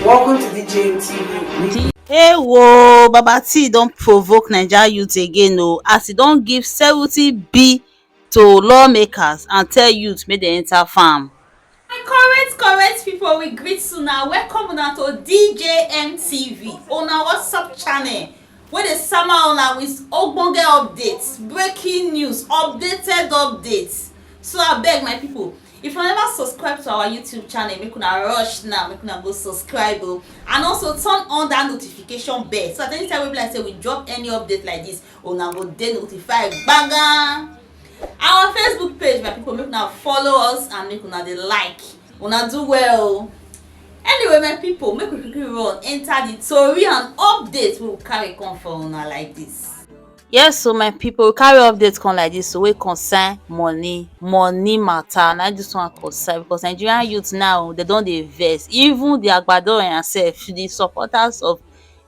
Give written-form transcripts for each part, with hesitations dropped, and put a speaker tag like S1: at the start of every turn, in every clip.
S1: Welcome to DJ TV.
S2: Hey whoa, Baba T don provoke Naija youth again o, as e don give 70B to lawmakers and tell youth make dem enter farm.
S3: Correct people, we greet una. Welcome una to DJ TV, una WhatsApp channel wey dey sama una with ogbonge updates, breaking news, updated updates. So abeg my people, if you never subscribe to our YouTube channel, make una rush now, make una go subscribe o, and also turn on that notification bell so that anytime we be like say we drop any update like this, una go dey notified gbagam. Our Facebook page, my people, make una follow us and make una dey like. Una do well. Anyway my people, make we quickly run enter the tori and update wey we carry come for una like this.
S2: Yes, so my people, we carry update come like this, so wey concern money matter. Na this one concern because Nigerian youth now they don dey vex. Even the agbadoyan sef, the supporters of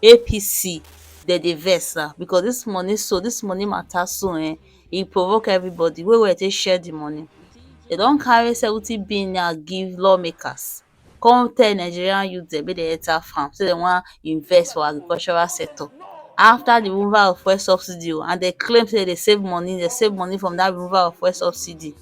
S2: APC, they dey vex because this money matter so e provoke everybody. Wey we take share the money, they don carry 70B now give lawmakers, come tell Nigerian youth dem make dem enter farm, say dem wan invest for agricultural sector after the removal of fuel subsidy o, and dem claim say dem save money from that removal of fuel subsidy.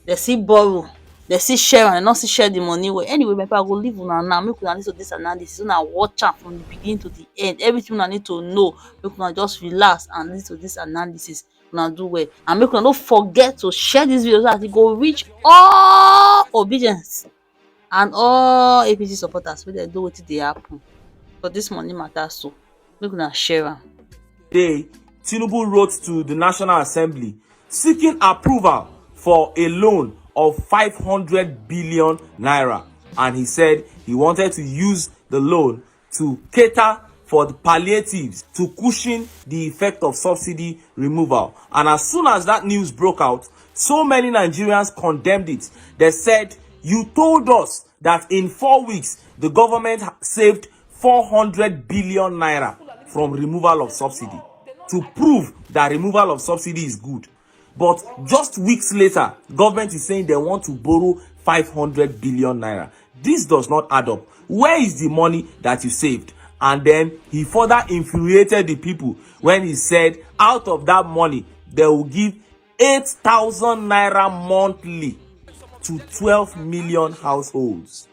S2: Dem still borrow, dem still share am, dem no still share the money well. Anyway my people, I go leave una now, make una lis ten to this analysis, una watch am from the beginning to the end. Everything una need to know, make una just relax and lis ten to this analysis. Una do well, and make una no forget to share this video so that e go reach all obedience and all APC supporters make dem know wetin dey happen for this money matter. So make una share am.
S4: Today, Tinubu wrote to the National Assembly seeking approval for a loan of 500 billion naira, and he said he wanted to use the loan to cater for the palliatives to cushion the effect of subsidy removal. And as soon as that news broke out, so many Nigerians condemned it. They said, "You told us that in 4 weeks the government saved 400 billion naira from removal of subsidy to prove that removal of subsidy is good. But just weeks later, government is saying they want to borrow 500 billion naira. This does not add up. Where is the money that you saved?" And then he further infuriated the people when he said out of that money, they will give 8,000 naira monthly to 12 million households.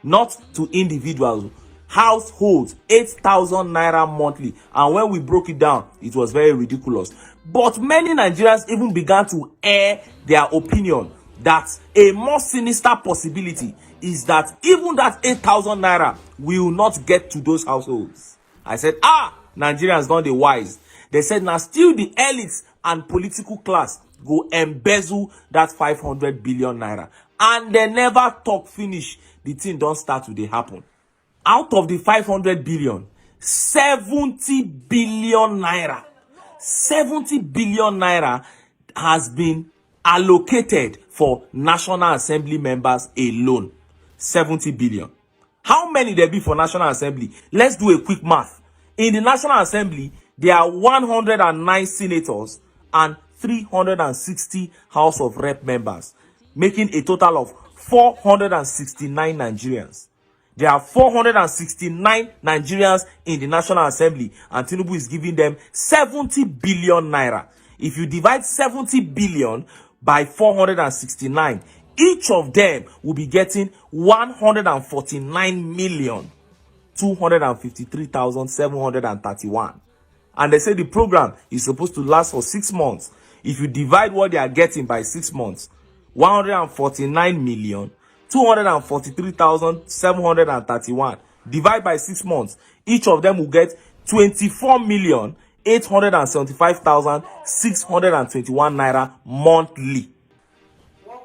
S4: Not to individuals. Households, 8,000 naira monthly. And when we broke it down, it was very ridiculous. But many Nigerians even began to air their opinion that a more sinister possibility is that even that 8,000 naira will not get to those households. I said, Nigerians don't dey wise. They said now still the elites and political class go embezzle that 500 billion naira. And they never talk finish. The thing don't start to dey happen. Out of the 500 billion, 70 billion naira, 70 billion naira has been allocated for National Assembly members alone. 70 billion. How many there be for National Assembly? Let's do a quick math. In the National Assembly, there are 109 senators and 360 House of Rep members, making a total of 469 Nigerians. There are 469 Nigerians in the National Assembly, and Tinubu is giving them 70 billion naira. If you divide 70 billion by 469, each of them will be getting 149,253,731. And they say the program is supposed to last for 6 months. If you divide what they are getting by 6 months, 149,243,731 divide by 6 months, each of them will get 24,875,621 naira monthly.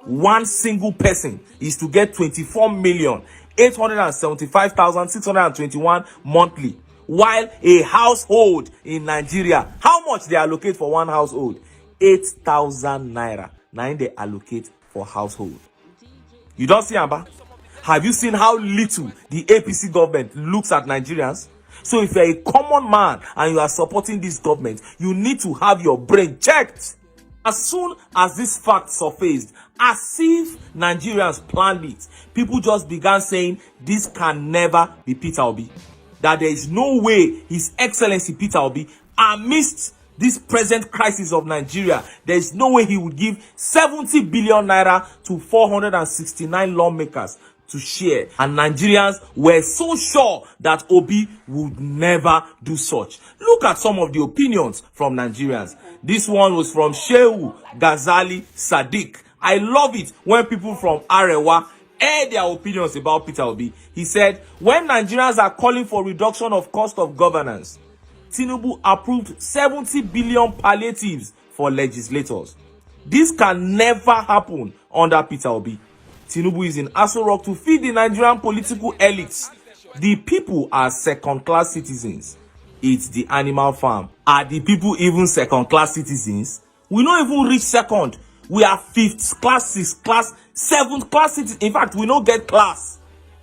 S4: One single person is to get 24,875,621 monthly, while a household in Nigeria, how much they allocate for one household? 8,000 naira. Now they allocate for household. You don't see Amba? Have you seen how little the APC government looks at Nigerians? So if you're a common man and you are supporting this government, you need to have your brain checked. As soon as this fact surfaced, as if Nigerians planned it, people just began saying this can never be Peter Obi. That there is no way His Excellency Peter Obi, amidst this present crisis of Nigeria, there is no way he would give 70 billion naira to 469 lawmakers to share. And Nigerians were so sure that Obi would never do such. Look at some of the opinions from Nigerians. This one was from Shehu Ghazali Sadiq. I love it when people from Arewa air their opinions about Peter Obi. He said, when Nigerians are calling for reduction of cost of governance, Tinubu approved 70 billion palliatives for legislators. This can never happen under Peter Obi. Tinubu is in Aso Rock to feed the Nigerian political elites. The people are second-class citizens. It's the animal farm. Are the people even second-class citizens? We don't even reach second. We are fifth class, sixth class, seventh class citizens. In fact, we don't get class.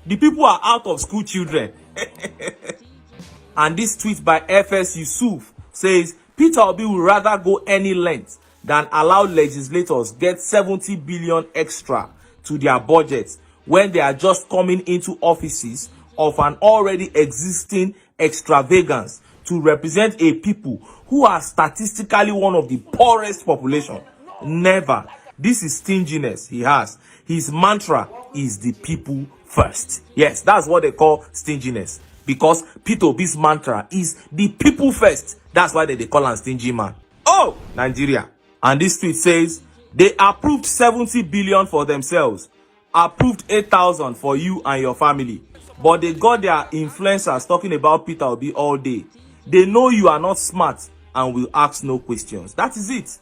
S4: The people are out of school children. And this tweet by FS Yusuf says, Peter Obi will rather go any length than allow legislators get 70 billion extra to their budgets when they are just coming into offices of an already existing extravagance to represent a people who are statistically one of the poorest population. Never. This is stinginess he has. His mantra is the people first. Yes, that's what they call stinginess. Because Peter Obi's mantra is the people first. That's why they call him stingy man. Oh, Nigeria. And this tweet says, they approved 70 billion for themselves. Approved 8,000 for you and your family. But they got their influencers talking about Peter Obi all day. They know you are not smart and will ask no questions. That is it.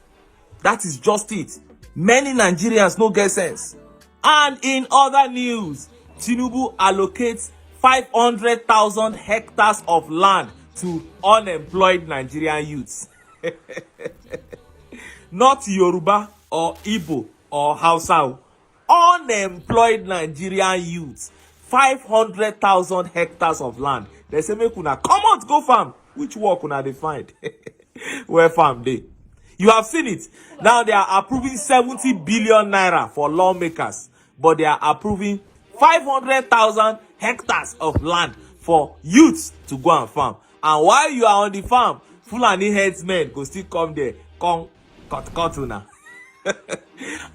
S4: That is just it. Many Nigerians no get sense. And in other news, Tinubu allocates 500,000 hectares of land to unemployed Nigerian youths. Not Yoruba or Igbo or Hausa. Unemployed Nigerian youths. 500,000 hectares of land. They say, make una come out, go farm. Which work una they find? Where farm they? You have seen it. Now they are approving 70 billion naira for lawmakers. But they are approving 500,000 hectares of land for youths to go and farm. And while you are on the farm, Fulani headsmen go still come there. Come, cut una.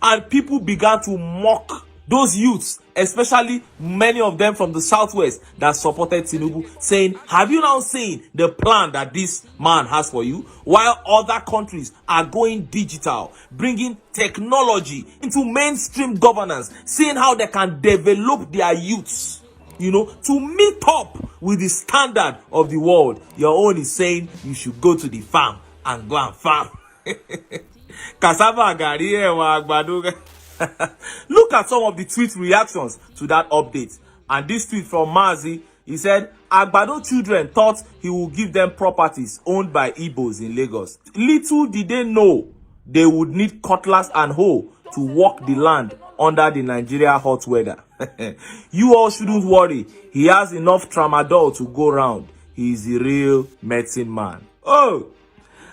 S4: And people began to mock those youths, especially many of them from the southwest that supported Tinubu, saying, have you now seen the plan that this man has for you? While other countries are going digital, bringing technology into mainstream governance, seeing how they can develop their youths, to meet up with the standard of the world. Your own is saying you should go to the farm and go and farm. Cassava gari ewa agbado. Look at some of the tweet reactions to that update. And this tweet from Mazi, he said, Agbado children thought he would give them properties owned by Igbos in Lagos. Little did they know they would need cutlass and hoe to walk the land under the Nigeria hot weather. You all shouldn't worry. He has enough tramadol to go round. He is a real medicine man. Oh!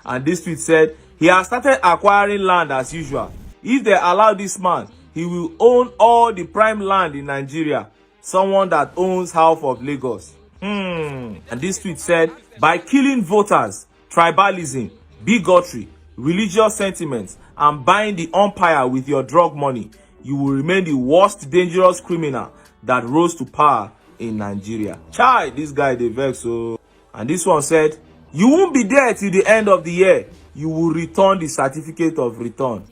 S4: And this tweet said, he has started acquiring land as usual. If they allow this man, he will own all the prime land in Nigeria. Someone that owns half of Lagos. And this tweet said, by killing voters, tribalism, bigotry, religious sentiments, and buying the umpire with your drug money, you will remain the worst dangerous criminal that rose to power in Nigeria. Chai, this guy, they vex so. And this one said, you won't be there till the end of the year. You will return the certificate of return.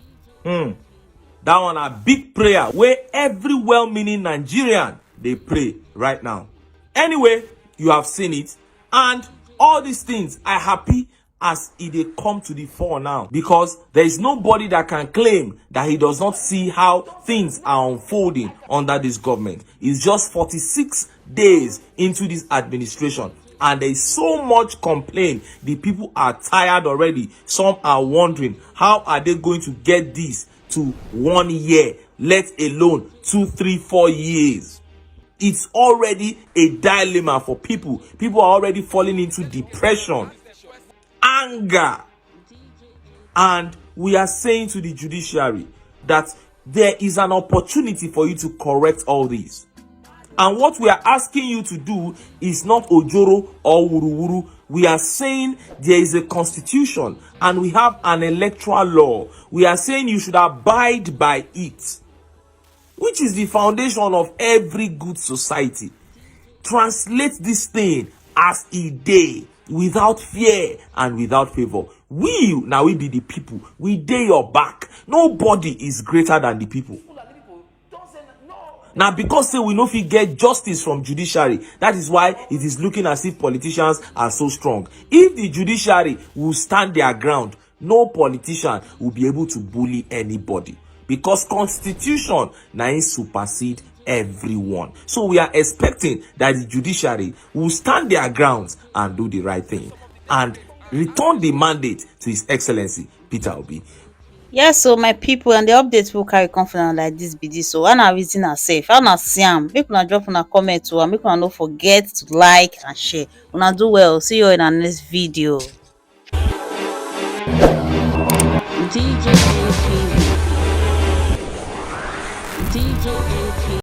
S4: That one a big prayer where every well-meaning Nigerian they pray right now. Anyway, you have seen it, and all these things are happy as they come to the fore now, because there is nobody that can claim that he does not see how things are unfolding under this government. It's just 46 days into this administration, and there is so much complaint. The people are tired already. Some are wondering, how are they going to get this to 1 year, let alone 2, 3, 4 years? It's already a dilemma for people. People are already falling into depression, anger, and we are saying to the judiciary that there is an opportunity for you to correct all this. And what we are asking you to do is not ojoro or wuruwuru. We are saying there is a constitution and we have an electoral law. We are saying you should abide by it, which is the foundation of every good society. Translate this thing as a day, without fear and without favor. We be the people. We dey your back. Nobody is greater than the people. Now, because say we no fit get justice from judiciary, that is why it is looking as if politicians are so strong. If the judiciary will stand their ground, no politician will be able to bully anybody, because constitution now supersede everyone. So we are expecting that the judiciary will stand their grounds and do the right thing and return the mandate to His Excellency Peter Obi.
S2: Yes, so my people, and the updates will carry confidence like this be this. So when I reason ourselves, how na see am, make una drop una comment too, and make una no forget to like and share. Una do well. See you in our next video. DJ